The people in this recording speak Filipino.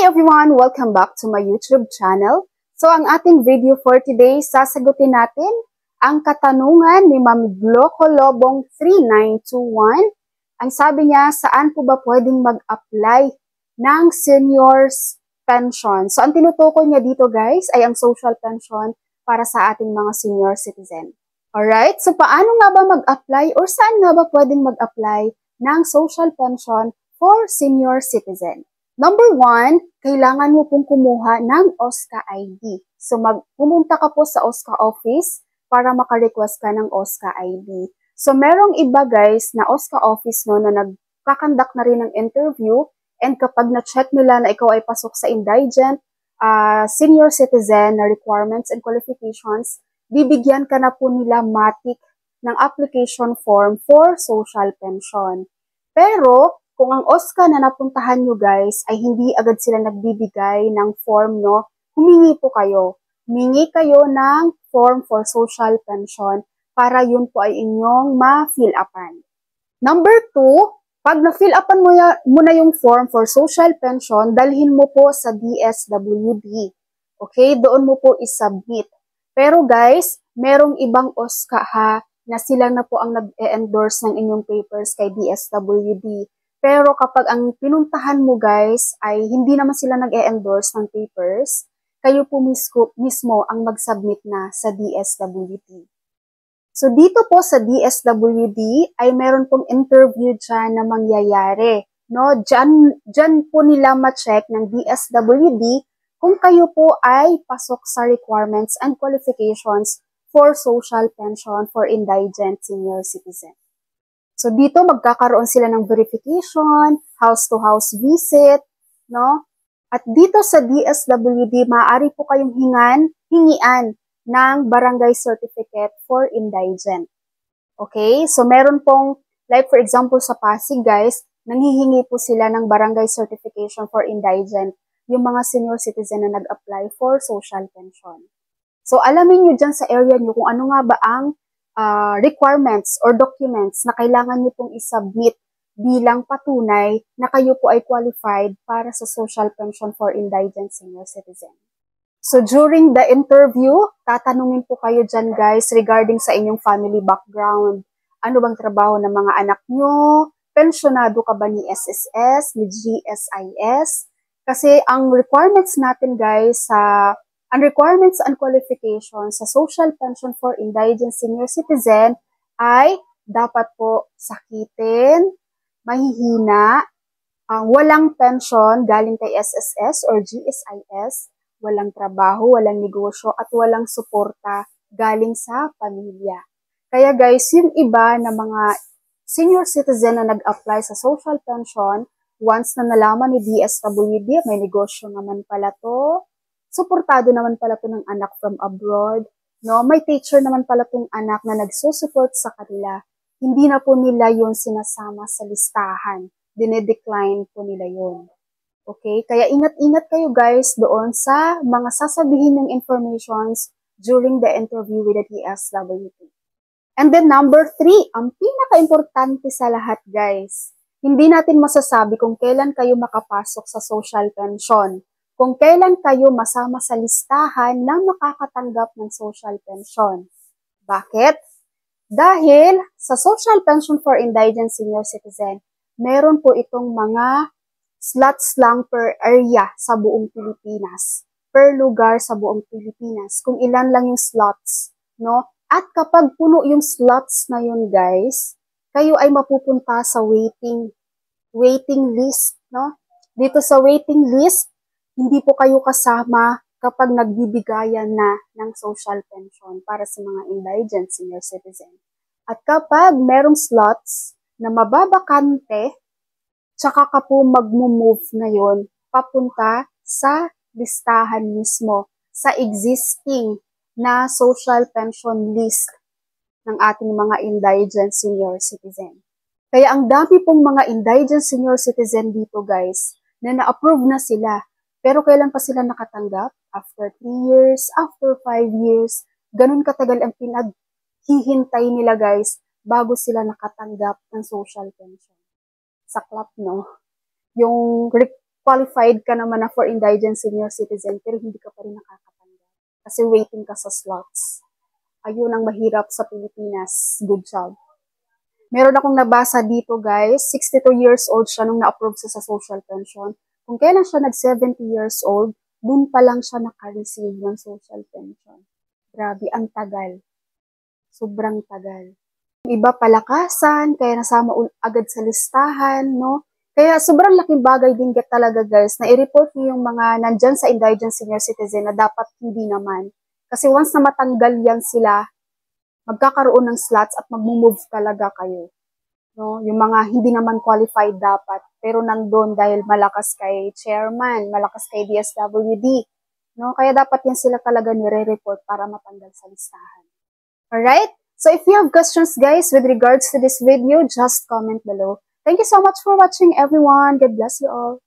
Hi everyone! Welcome back to my YouTube channel. So ang ating video for today, sasagutin natin ang katanungan ni Ma'am Gloco Lobong 3921. Ang sabi niya, saan po ba pwedeng mag-apply ng seniors pension? So ang tinutukoy niya dito guys ay ang social pension para sa ating mga senior citizen. Alright, so paano nga ba mag-apply or saan nga ba pwedeng mag-apply ng social pension for senior citizen? Number 1, kailangan mo pong kumuha ng OSCA ID. So pumunta ka po sa OSCA office para maka-request ka ng OSCA ID. So merong iba guys na OSCA office no na nagkakandak na rin ng interview, and kapag na-check nila na ikaw ay pasok sa indigent, senior citizen na requirements and qualifications, bibigyan ka na po nila matik ng application form for social pension. Pero kung ang OSCA na napuntahan nyo guys ay hindi agad sila nagbibigay ng form, no, humingi po kayo. Humingi kayo ng form for social pension para yun po ay inyong ma-fill upan. Number 2, pag na-fill upan mo na yung form for social pension, dalhin mo po sa DSWD. Okay, doon mo po isubmit. Pero guys, merong ibang OSCA ha, na sila na po ang nag-endorse ng inyong papers kay DSWD. Pero kapag ang pinuntahan mo guys ay hindi naman sila nag-endorse ng papers, kayo po mismo ang mag-submit na sa DSWD. So dito po sa DSWD ay meron pong interview dyan na mangyayari. No? Dyan po nila ma-check ng DSWD kung kayo po ay pasok sa requirements and qualifications for social pension for indigent senior citizen. So dito magkakaroon sila ng verification, house-to-house visit, no? At dito sa DSWD, maaari po kayong hingian ng barangay certificate for indigent. Okay? So meron pong, like for example sa Pasig guys, nanghihingi po sila ng barangay certification for indigent, yung mga senior citizen na nag-apply for social pension. So alamin nyo dyan sa area nyo kung ano nga ba ang requirements or documents na kailangan niyo pong isubmit bilang patunay na kayo po ay qualified para sa social pension for indigent senior citizen. So during the interview, tatanungin po kayo dyan guys regarding sa inyong family background. Ano bang trabaho ng mga anak nyo? Pensionado ka ba ni SSS, ni GSIS? Kasi ang requirements natin guys ang requirements and qualifications sa social pension for indigent senior citizen ay dapat po sakitin, mahihina, walang pension galing kay SSS or GSIS, walang trabaho, walang negosyo, at walang suporta galing sa pamilya. Kaya guys, yung iba na mga senior citizen na nag-apply sa social pension, once na nalaman ni DSWD, may negosyo naman pala to, suportado naman pala to ng anak from abroad, no? May teacher naman pala tong anak na nagsusupport sa kanila. Hindi na po nila yun sinasama sa listahan. Dinedecline po nila yun. Okay? Kaya ingat-ingat kayo guys doon sa mga sasabihin ng informations during the interview with the DSWD. And then number 3, ang pinaka-importante sa lahat guys, hindi natin masasabi kung kailan kayo makapasok sa social pension. Kung kailan kayo masama sa listahan na makakatanggap ng social pension. Bakit? Dahil sa social pension for indigent senior citizen, meron po itong mga slots lang per area sa buong Pilipinas. Per lugar sa buong Pilipinas. Kung ilan lang yung slots. No? At kapag puno yung slots na yun guys, kayo ay mapupunta sa waiting list. No? Dito sa waiting list, hindi po kayo kasama kapag nagbibigayan na ng social pension para sa mga indigent senior citizen. At kapag merong slots na mababakante, tsaka ka po mag-move ngayon papunta sa listahan mismo, sa existing na social pension list ng ating mga indigent senior citizen. Kaya ang dami pong mga indigent senior citizen dito guys, na na-approve na sila. Pero kailan pa sila nakatanggap? After 3 years, after 5 years, ganun katagal ang pinaghihintay nila guys bago sila nakatanggap ng social pension. Saklap, no? Yung qualified ka naman na for indigent senior citizen pero hindi ka pa rin nakakatanggap. Kasi waiting ka sa slots. Ayun ang mahirap sa Pilipinas. Good job. Meron akong nabasa dito guys, 62 years old siya nung na-approve siya sa social pension. Kung kailan siya nag-70 years old, dun pa lang siya naka-receive ng social pension. Grabe, ang tagal. Sobrang tagal. Yung iba palakasan, kaya nasama agad sa listahan, no? Kaya sobrang laking bagay din talaga guys na i-report niyo yung mga nandyan sa indigent senior citizen na dapat hindi naman. Kasi once na matanggal yan sila, magkakaroon ng slots at mag-move talaga kayo. No? Yung mga hindi naman qualified dapat, pero nandun dahil malakas kay chairman, malakas kay DSWD. No? Kaya dapat yan sila talaga nire-report para matanggal sa listahan. Alright? So if you have questions guys with regards to this video, just comment below. Thank you so much for watching everyone. God bless you all.